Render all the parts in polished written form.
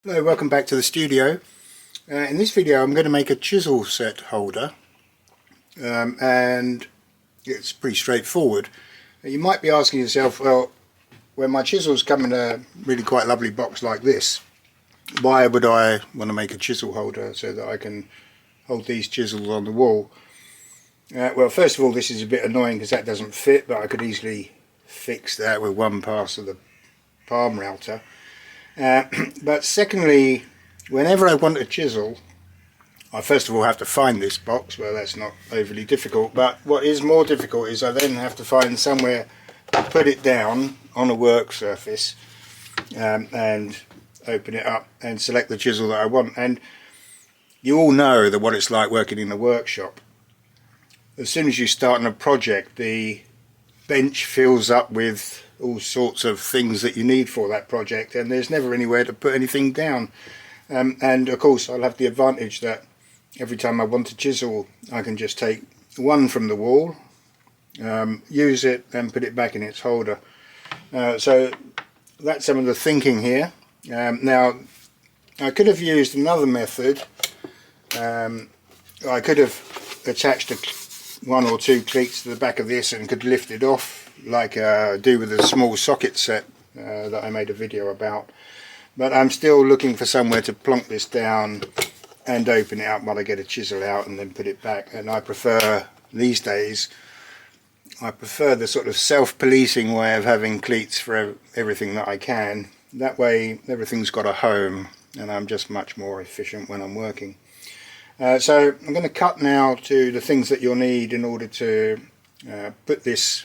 Hello, welcome back to the studio. In this video I'm going to make a chisel set holder, and it's pretty straightforward. You might be asking yourself, well, when my chisels come in a really quite lovely box like this, why would I want to make a chisel holder so that I can hold these chisels on the wall? Well, first of all, this is a bit annoying because that doesn't fit, but I could easily fix that with one pass of the palm router. But secondly, whenever I want a chisel, I first of all have to find this box. Well, that's not overly difficult, but what is more difficult is I then have to find somewhere to put it down on a work surface, and open it up and select the chisel that I want. And you all know that what it's like working in a workshop. As soon as you start on a project, the bench fills up with all sorts of things that you need for that project, and there's never anywhere to put anything down. And of course I'll have the advantage that every time I want a chisel I can just take one from the wall, use it and put it back in its holder. So that's some of the thinking here. Now I could have used another method. I could have attached one or two cleats to the back of this and could lift it off like I do with a small socket set that I made a video about, but I'm still looking for somewhere to plonk this down and open it up while I get a chisel out and then put it back. And I prefer, these days, I prefer the sort of self-policing way of having cleats for everything that I can. That way everything's got a home and I'm just much more efficient when I'm working. So I'm going to cut now to the things that you'll need in order to put this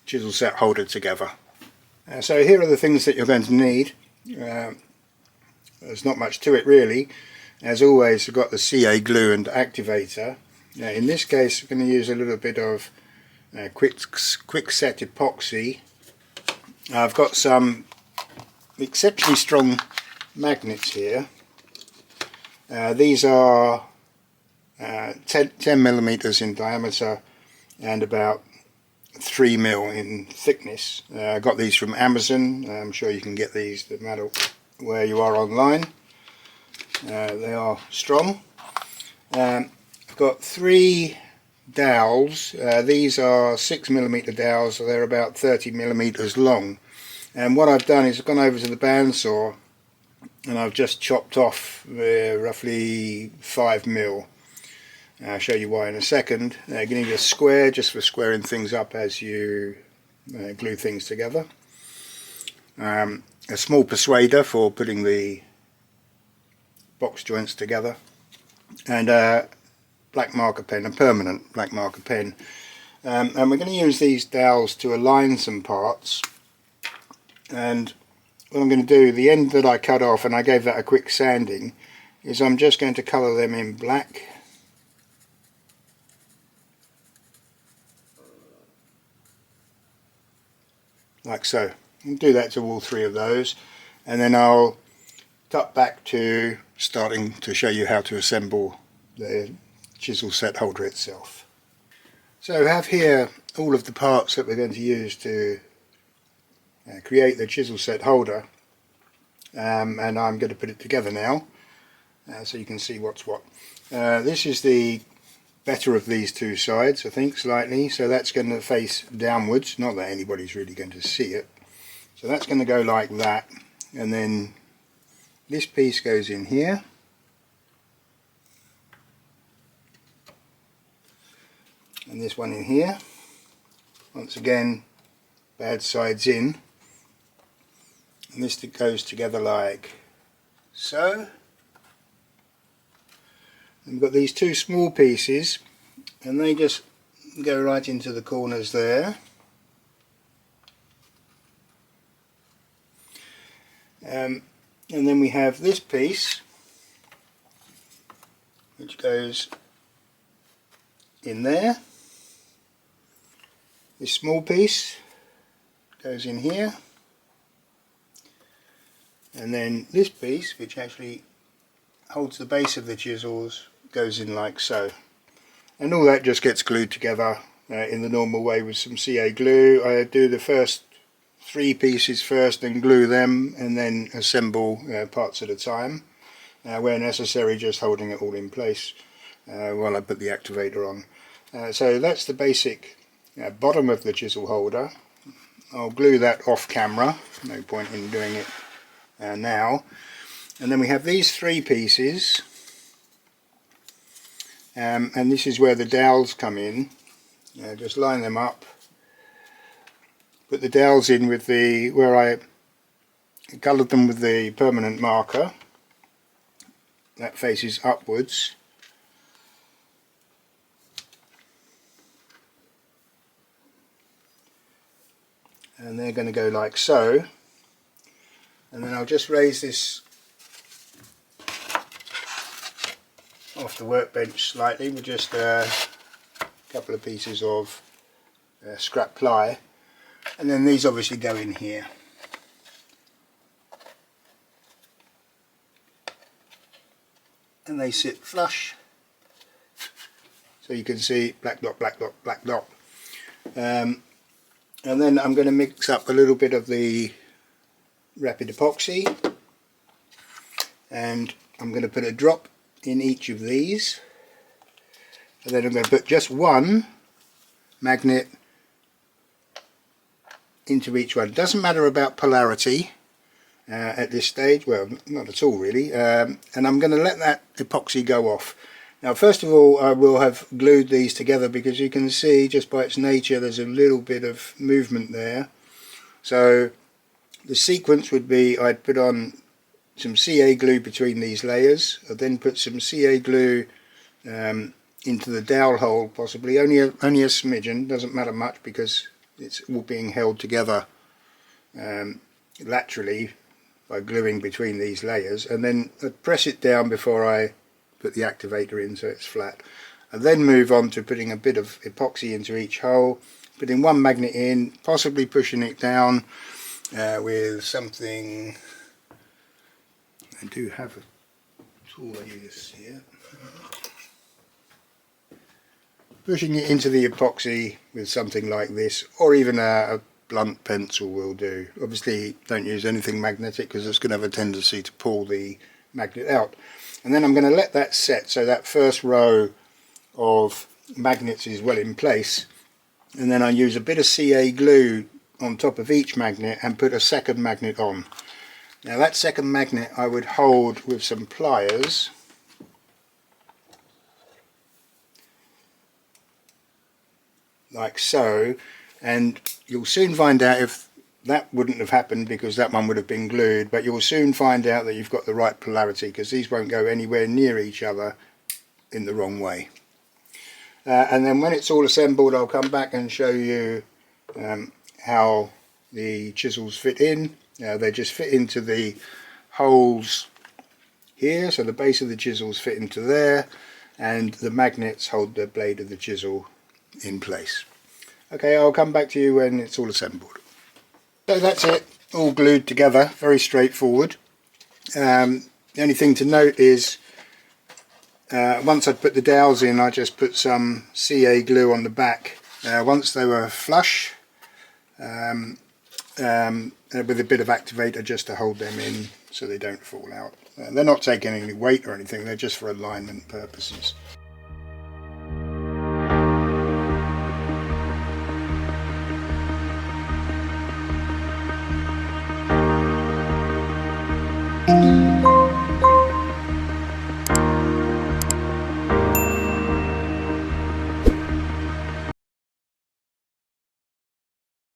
chisel set holder together. So here are the things that you're going to need. There's not much to it really. As always, I've got the CA glue and activator. In this case I'm going to use a little bit of quick set epoxy. I've got some exceptionally strong magnets here. These are 10 millimeters in diameter and about 3 mil in thickness. I got these from Amazon. I'm sure you can get these no matter where you are online. They are strong. I've got 3 dowels. These are 6 millimeter dowels, so they're about 30 millimeters long. And what I've done is I've gone over to the bandsaw and I've just chopped off roughly 5 mil. I'll show you why in a second. You need a square just for squaring things up as you glue things together. A small persuader for putting the box joints together, and a black marker pen, a permanent black marker pen. And we're going to use these dowels to align some parts. And what I'm going to do, the end that I cut off, and I gave that a quick sanding, is I'm just going to colour them in black. Like so. I'll do that to all 3 of those, and then I'll cut back to starting to show you how to assemble the chisel set holder itself. So I have here all of the parts that we're going to use to create the chisel set holder, and I'm going to put it together now so you can see what's what. This is the better of these 2 sides, I think, slightly, so that's going to face downwards, not that anybody's really going to see it. So that's going to go like that, and then this piece goes in here, and this one in here. Once again, bad sides in, and this goes together like so. And we've got these 2 small pieces, and they just go right into the corners there. And then we have this piece which goes in there. This small piece goes in here, and then this piece, which actually holds the base of the chisels, goes in like so. And all that just gets glued together in the normal way with some CA glue. I do the first 3 pieces first and glue them, and then assemble parts at a time, where necessary just holding it all in place while I put the activator on. So that's the basic bottom of the chisel holder. I'll glue that off camera, no point in doing it now. And then we have these 3 pieces, and this is where the dowels come in. Just line them up, put the dowels in with where I coloured them with the permanent marker that faces upwards. And they're going to go like so, and then I'll just raise this off the workbench slightly with just a couple of pieces of scrap ply, and then these obviously go in here. And they sit flush, so you can see black dot, black dot, black dot. And then I'm going to mix up a little bit of the rapid epoxy, and I'm going to put a drop in each of these, and then I'm going to put just one magnet into each one. It doesn't matter about polarity at this stage, well, not at all really, and I'm going to let that epoxy go off. Now first of all, I will have glued these together, because you can see just by its nature there's a little bit of movement there. So the sequence would be, I'd put on some CA glue between these layers. I'd then put some CA glue into the dowel hole, possibly only a smidgen, doesn't matter much because it's all being held together laterally by gluing between these layers, and then I'd press it down before I put the activator in so it's flat. And then move on to putting a bit of epoxy into each hole, putting one magnet in, possibly pushing it down with something. I do have a tool I use here. Pushing it into the epoxy with something like this, or even a blunt pencil will do. Obviously don't use anything magnetic, because it's going to have a tendency to pull the magnet out. And then I'm going to let that set so that first row of magnets is well in place, and then I use a bit of CA glue on top of each magnet and put a second magnet on. Now that second magnet I would hold with some pliers, like so, and you'll soon find out if that wouldn't have happened, because that one would have been glued, but you'll soon find out that you've got the right polarity, because these won't go anywhere near each other in the wrong way. And then when it's all assembled, I'll come back and show you how the chisels fit in. They just fit into the holes here, so the base of the chisels fit into there, and the magnets hold the blade of the chisel in place. Okay, I'll come back to you when it's all assembled. So that's it, all glued together, very straightforward. The only thing to note is once I'd put the dowels in, I just put some CA glue on the back. Once they were flush, with a bit of activator just to hold them in so they don't fall out. They're not taking any weight or anything, they're just for alignment purposes.